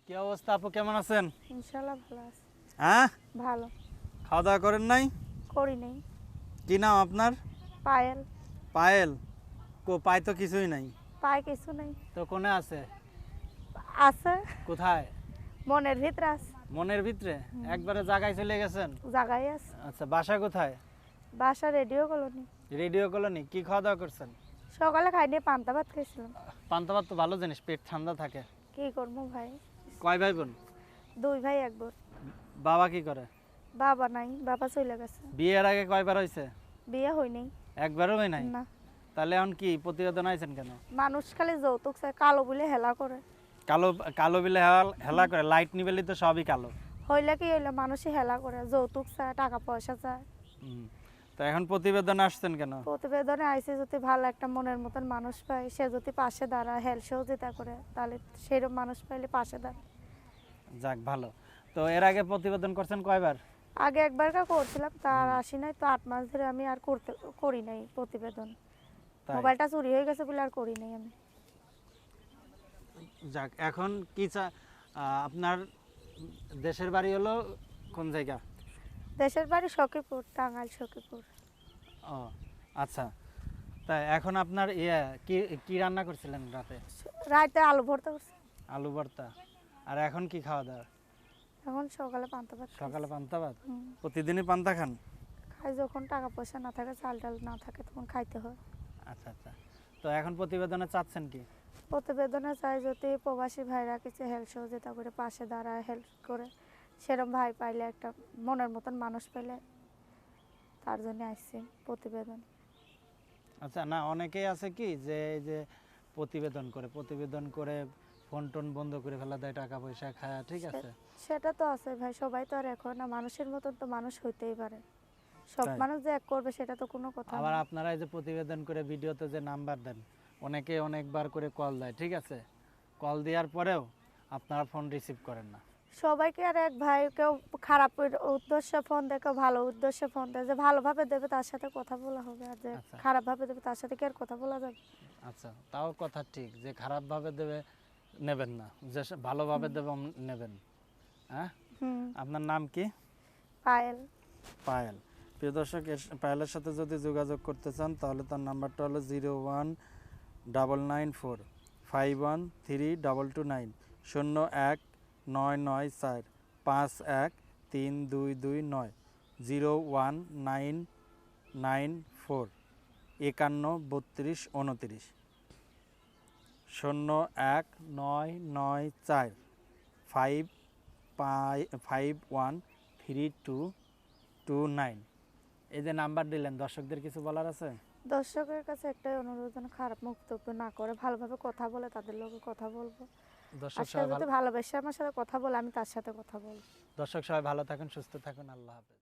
কি অবস্থা আপু, কেমন আছেন? ইনশাআল্লাহ ভালো আছে। হ্যাঁ, ভালো। খাওয়া দাওয়া করেন নাই? করি নাই। কি নাম আপনার? পায়েল। পায়েল। পায় তো কিছুই নাই। পায় কিছু নাই। তো কোনে আছে? আছে। কোথায়? মনের ভিতরে আছে। মনের ভিতরে? একবারে জায়গায় চলে গেছেন? জায়গায় আছে। আচ্ছা, বাসা কোথায়? বাসা রেডিও কলোনি। Radio colony. কি খাওয়া দাওয়া করছেন? সকালে খাই নিয়ে পান্তা ভাত খাইছিলাম। পান্তা ভাত তো ভালো জিনিস, পেট ঠান্ডা থাকে। কি করবো ভাই? কয় ভাই বোন? 2 ভাই 1 বোন। বাবা কি করে? বাবা নাই, বাবা চলে গেছে। বিয়ের আগে কয়বার হয়েছে? বিয়ে হয় নাই। একবারও হয় নাই? না। তাহলে এখন কি প্রতিবেদন আইছেন কেন? মানুষ খালি যৌতুক চায়, কালো বলে হেলা করে। কালো কালো বিলে হেলা করে, লাইট নিবেলি তো সবই কালো। হইলে কি হইলে মানুষই হেলা করে, যৌতুক চায়, টাকা পয়সা চায়। তো এখন প্রতিবেদন আসছেন কেন? প্রতিবেদনে আইসে যদি ভালো একটা মনের মতন মানুষ পায়, সে যদি পাশে দাঁড়ায়, হেল্প সহযোগিতা করে, তাহলে সেরকম মানুষ পাইলে পাশে দাঁড়ায়। যাক, ভালো। তো এর আগে প্রতিবেদন করছেন কয়বার? আগে একবার করছিলাম, তার আসি নাই, তো 8 মাস ধরে আমি আর করি নাই প্রতিবেদন। তাই? মোবাইলটা চুরি হয়ে গেছে বলে আর করি নাই আমি। যাক, এখন কি আপনার দেশের বাড়ি হলো কোন জায়গা? দেশের বাড়ি সখীপুর, টাঙ্গাইল সখীপুর। ও আচ্ছা। তাই এখন আপনার কি কি রান্না করছিলেন রাতে? রাতে আলু ভর্তা করছি। আলু ভর্তা। আর এখন কি খাওয়া দাওয়া? এখন সকালে পান্তা ভাত খাইছি। সকালে পান্তা ভাত? হুম। প্রতিদিনই পান্তা খান? খাই যখন টাকা পয়সা না থাকে, চাল ডাল না থাকে, তখন খাইতে হয়। আচ্ছা আচ্ছা। তো এখন প্রতিবেদনে চাচ্ছেন কি? প্রতিবেদনে চাই যদি প্রবাসী ভাইরা কিছু হেল্প সহযোগিতা করে, পাশে দাঁড়ায়, হেল্প করে, সেরকম ভাই পাইলে, একটা মনের মতন মানুষ পাইলে, তার জন্য আসছি প্রতিবেদন। আচ্ছা, না অনেকেই আছে কি যে এই যে প্রতিবেদন করে ফোন টোন বন্ধ করে ফেলা দেয়, টাকা পয়সা খায়, ঠিক আছে? সেটা তো আছে ভাই, সবাই তো আর এখন না, মানুষের মতন তো মানুষ হইতেই পারে। সব তাই? মানুষ যে এক করবে সেটা তো কোনো কথা আবার না। আপনারা এই যে প্রতিবেদন করে ভিডিওতে যে নাম্বার দেন, অনেকে অনেকবার করে কল দেয়, ঠিক আছে? কল দেওয়ার পরেও আপনারা ফোন রিসিভ করেন না। সবাইকে আর এক ভাই, কেউ খারাপ উদ্দেশ্যে ফোন দেয়, কেউ ভালো উদ্দেশ্যে ফোন দেয়। যে ভালোভাবে দেবে তার সাথে কথা বলা হবে, আর যে আচ্ছা খারাপভাবে দেবে তার সাথে কি আর কথা বলা যাবে? আচ্ছা, তাও কথা ঠিক যে খারাপভাবে দেবে নেবেন না, যে ভালোভাবে দেবে নেবেন। হ্যাঁ, হুম। আপনার নাম কি? পায়েল। পায়েল। প্রিয় দর্শক, পায়েলের সাথে যদি যোগাযোগ করতে চান তাহলে তার নাম্বারটা হলো 019945132229, 019945132229, 01994513229, 01994513229। এই যে নাম্বার দিলেন, দর্শকদের কিছু বলার আছে? দর্শকের কাছে একটাই অনুরোধ, যেন খারাপ মন্তব্য না করে, ভালোভাবে কথা বলে তাদের লোকে কথা বলবো। দর্শক আর সে সবাই যদি ভালোবেসে আমার সাথে কথা বলে, আমি তার সাথে কথা বলবো। দর্শক সবাই ভালো থাকুন, সুস্থ থাকুন, আল্লাহ হাফেজ।